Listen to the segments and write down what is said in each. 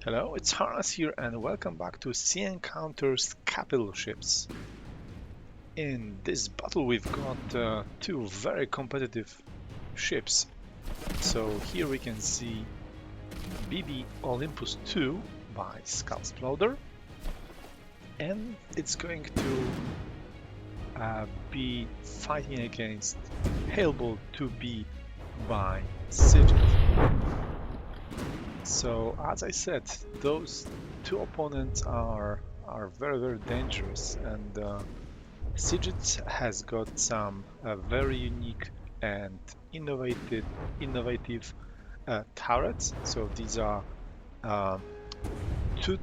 Hello, it's Harnas here and welcome back to Sea Encounters Capital Ships. In this battle we've got two very competitive ships. So here we can see BB Olympus II by Skullsploder, and it's going to be fighting against Hailbolt 2B by Sigil. So as I said, those two opponents are very dangerous, and Sigit has got some very unique and innovative turrets. So these are uh, two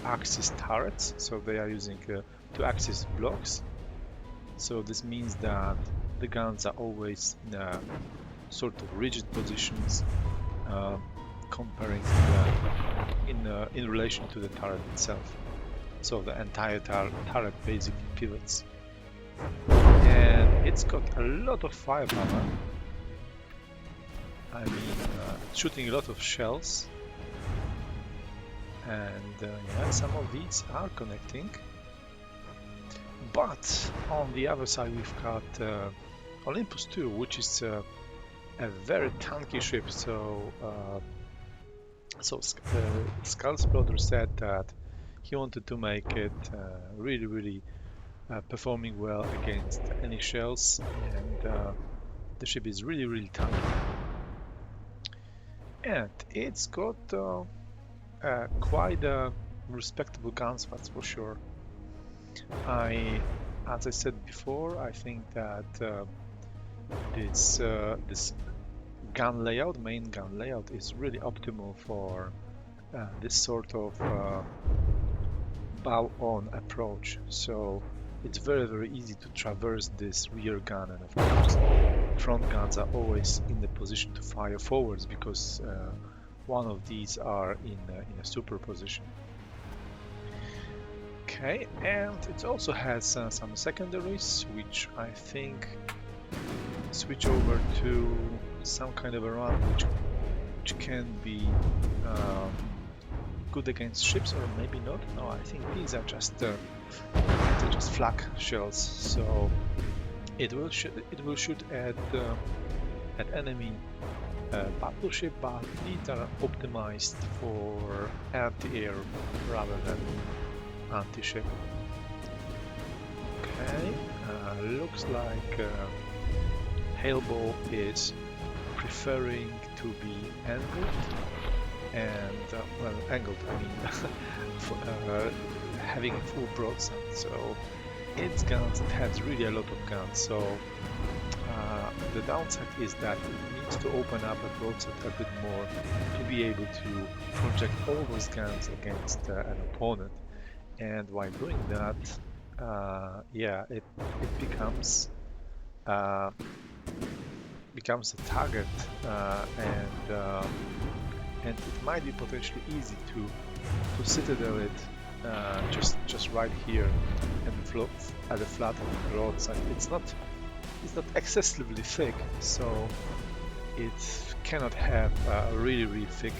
axis turrets. So they are using two axis blocks. So this means that the guns are always in a sort of rigid positions. Comparing in relation to the turret itself. So the entire turret basically pivots. And it's got a lot of firepower. I mean, shooting a lot of shells. And yeah, some of these are connecting. But on the other side we've got Olympus II, which is a very tanky ship. So Skullsploder said that he wanted to make it really performing well against any shells, and the ship is really tanky. And it's got quite a respectable guns, that's for sure. As I said before, I think that this main gun layout is really optimal for this sort of bow-on approach. So it's very easy to traverse this rear gun, and of course front guns are always in the position to fire forwards because one of these are in a super position. Okay, and it also has some secondaries, which I think switch over to some kind of a run which can be good against ships, or maybe not. No, I think these are just flak shells. So it will shoot at enemy battleship, but these are optimized for anti-air rather than anti-ship. Okay, looks like Hailbolt is preferring to be angled, and well, angled, I mean having a full broadside. So its guns, it has really a lot of guns. So the downside is that it needs to open up a broadside a bit more to be able to project all those guns against an opponent. And while doing that, yeah, it becomes a target, and it might be potentially easy to citadel it just right here and at the flat broadside. It's not excessively thick, so it cannot have really thick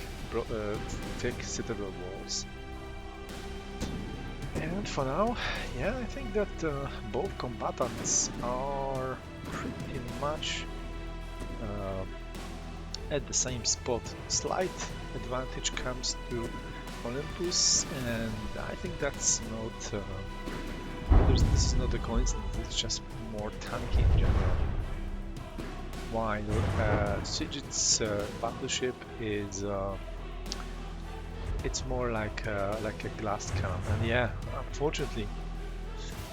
citadel walls. And for now, yeah, I think that both combatants are pretty much at the same spot. Slight advantage comes to Olympus, and I think that's not this is not a coincidence. It's just more tanky in general. While Sigit's battleship is it's more like a glass cannon. And yeah, unfortunately,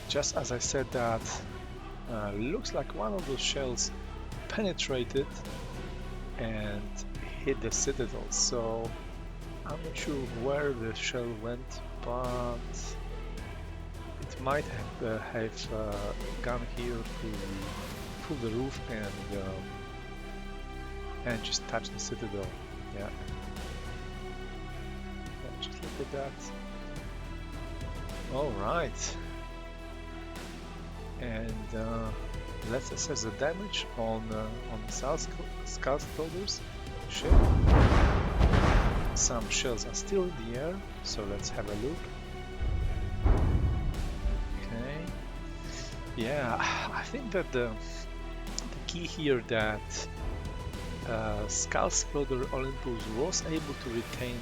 just as I said, that looks like one of those shells penetrated and hit the citadel. So I'm not sure where the shell went, but it might have gone here through the roof and just touched the citadel. Yeah. Just look at that. All right. And let's assess the damage on Skullsploder's ship. some shells are still in the air, so let's have a look. Okay. Yeah, I think that the key here that Skullsploder Olympus was able to retain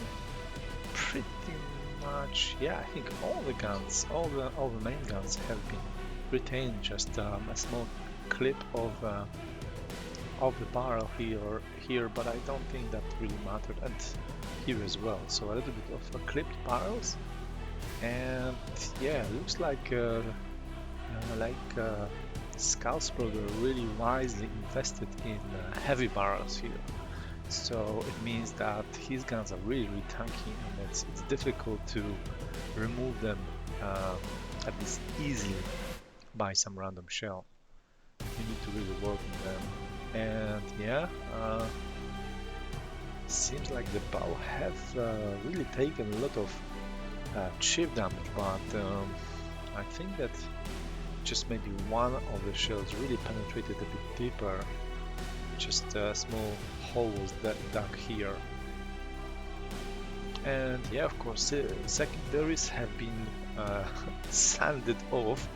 pretty much, yeah, I think all the guns, all the main guns have been retained. Just a small clip of the barrel here, but I don't think that really mattered, and here as well. So a little bit of clipped barrels, and yeah, looks like Skullsploder really wisely invested in heavy barrels here. So it means that his guns are really tanky, and it's difficult to remove them at least easily by some random shell. You need to really work on them. And yeah, seems like the bow have really taken a lot of chip damage, but I think that just maybe one of the shells really penetrated a bit deeper. Just a small hole was dug here. And yeah, of course, secondaries have been sanded off.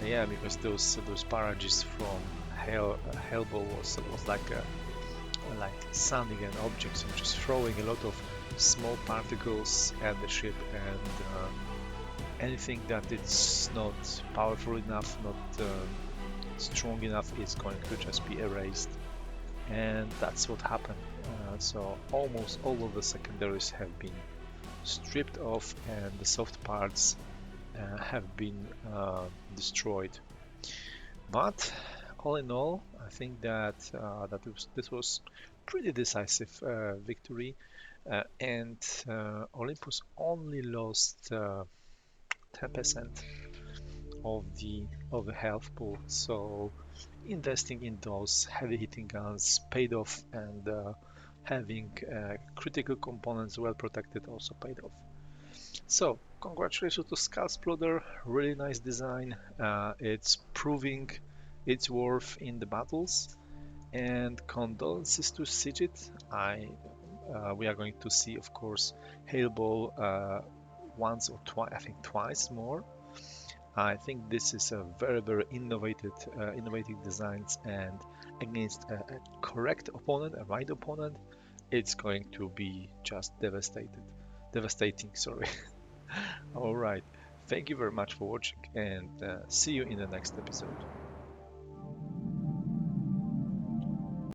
Yeah, because those barrages from Hellbow was like sanding an object, and just throwing a lot of small particles at the ship, and anything that is not powerful enough, not strong enough, is going to just be erased. And that's what happened. So almost all of the secondaries have been stripped off, and the soft parts have been destroyed. But all in all, I think that this was pretty decisive victory, and Olympus only lost 10% of the health pool. So investing in those heavy hitting guns paid off, and having critical components well protected also paid off. So congratulations to Skullsploder, really nice design. It's proving its worth in the battles, and condolences to Sigit. We are going to see, of course, Hailball once or twice, I think twice more. I think this is a very innovative designs, and against a correct opponent, a right opponent, it's going to be just devastating. Sorry. All right. Thank you very much for watching, and see you in the next episode.